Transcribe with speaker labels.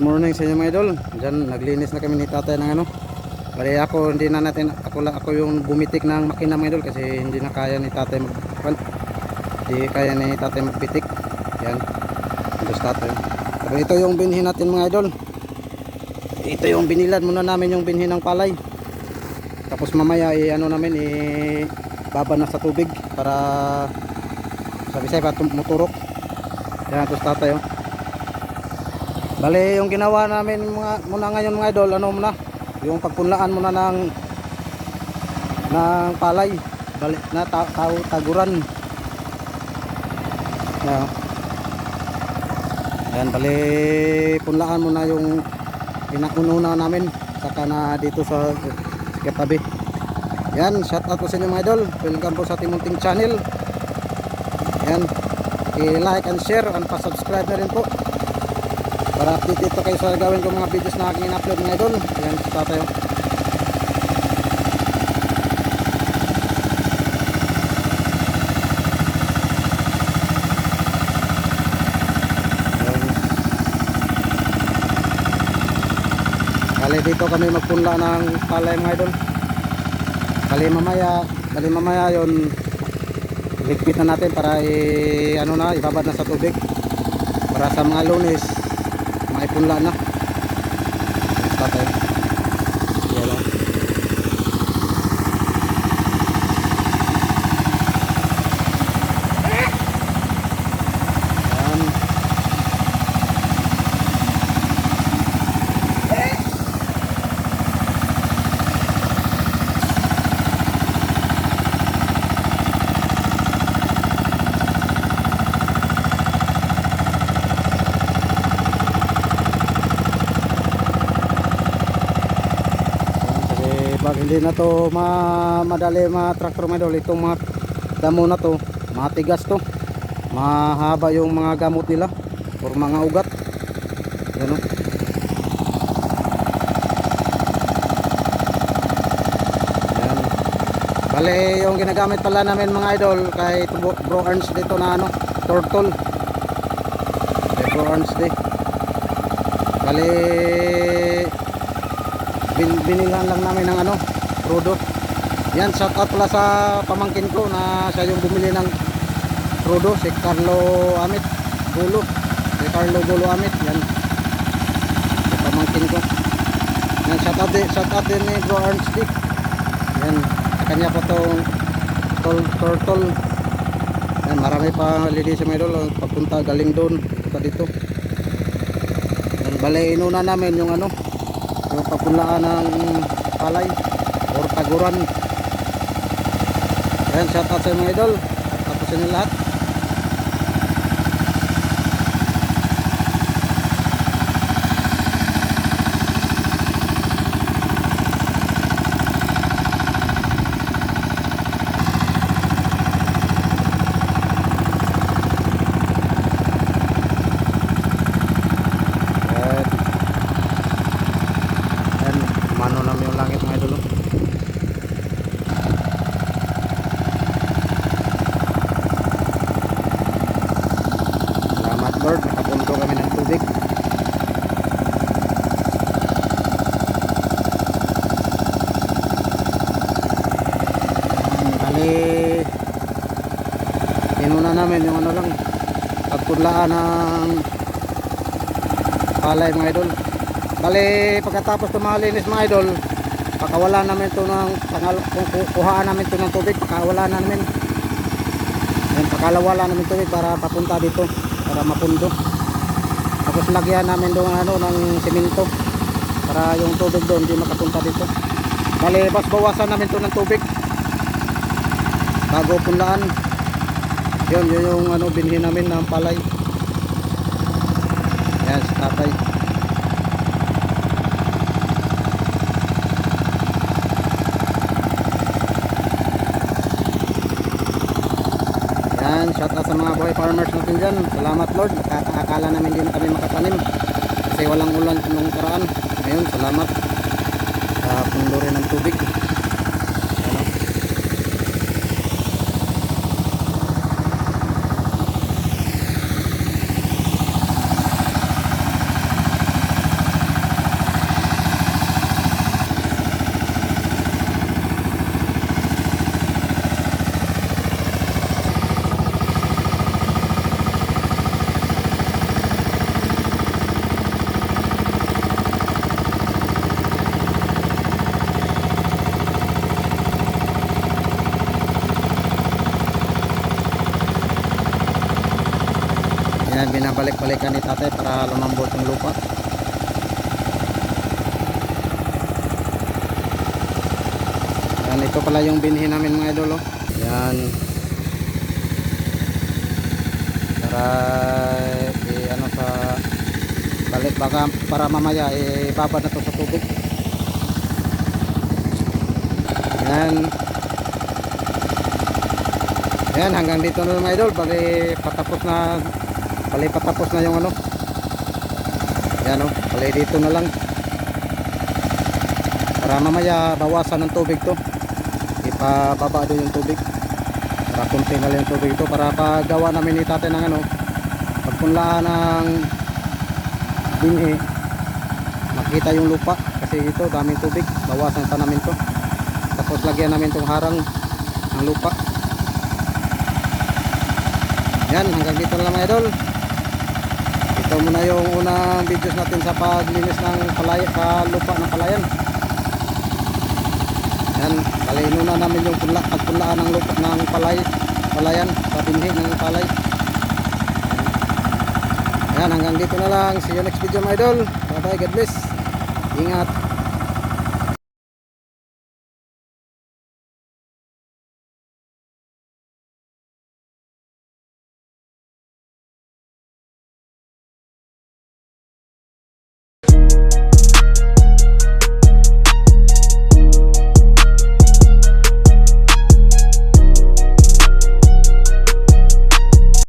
Speaker 1: morning sa inyo mga idol. Diyan naglinis na kami ni tatay ng ano. Bali ako hindi na natin ako yung bumitik ng makina mga idol kasi hindi na kaya ni tatay hindi kaya ni tatay magbitik. Yan. Tapos tatay. Pero ito yung binhi natin mga idol. Ito yung binilad muna namin yung binhi ng palay. Tapos mamaya ano namin baba na sa tubig para sabi sa muturok. Yan tapos tatay oh. Bale yung ginawa namin muna ngayon mga idol, ano muna, yung pagpunlaan muna ng palay, bale na taguran. Yan, bale punlaan muna yung pinakununa namin saka na dito sa katabi. Yan, shout out po sa inyo mga idol. Welcome po sa ating munting channel. Yan, i-like and share and pa-subscribe na rin po para update dito kayo sa gawin ko mga videos na aking in-upload mga idol. Yan, sa tayo. Kali dito kami magpunla ng palay mga idol. Bali mamaya yon ligpit na natin para ibabad na sa tubig para sa mga Lunes maipunla na. Tatay. Yan. Pag hindi na to madali traktor mga idol, itong mga damo na to matigas to, mahaba yung mga gamot nila or mga ugat. Yan o. Yan. Bale yung ginagamit pala namin mga idol kay Bro Ernst dito na ano, turtle kay Bro Ernst di. Bale binilhan lang namin ng ano, Rodo. Yan, shout out pala sa pamangkin ko na siya yung bumili ng Rodo, si Carlo Bulo Amit. Yan, si pamangkin ko. Yan, shout out din ni Bro Ernst D. Yan, sa kanya po tong turtle. Yan, marami pa lilisin mga idol papunta galing doon papunta dito. Yan, bale inuna namin yung ano, yung papunlaan ng palay or taguran. Yan, shout out sa mga idol. Tapos sa inyo lahat. Mano namin yung langit mga idol. Salamat Lord, nakapunto kami ng tubig. Kali inuna namin yung ano lang, pagpunlaan ng palay mga idol. Bali pagkatapos tumalinis mga idol, pakawala namin ito ng kuhaan namin ito ng tubig, pakawala namin. Yan, pakalawala namin tubig para papunta dito, para mapundo. Tapos lagyan namin doon ano ng semento para yung tubig doon hindi makapunta dito. Bali bawasan namin ito ng tubig bago punlaan. Yun yung ano binhi namin ng palay. Yan, sa tatay. Shout out sa mga buhay farmers natin dyan. Salamat Lord, akala namin hindi na kami makatanim kasi walang ulan nung karaan. Ngayon salamat sa pundo rin ng tubig. ni tatay para lumambot yung lupa. Yan, ito pala yung binhi namin mga idol, oh. Yan, para ano sa balik, baka para mamaya ibabad na to sa tubig. Yan. Yan, hanggang dito na mga idol. Bali patapos na yung ano. Yan, oh, bali dito na lang. Para mamaya bawasan ng tubig to. Ipababa doon yung tubig. Para kunti na lang yung tubig to. Para paggawa namin ni tatay ng ano, pagpunlaan ng binhi, makita yung lupa. Kasi ito daming tubig. Bawasan pa namin to. Tapos lagyan namin tong harang ng lupa. Yan, hanggang dito na lang mga idol. Ito muna yung unang videos natin sa paglinis ng palaya, sa lupa ng palayan. Yan, palinuna namin yung pagpunlaan ng lupa ng palayan, sa binhi ng palay. Yan, hanggang dito na lang. See you next video mga idol. Bye bye, God bless. Ingat.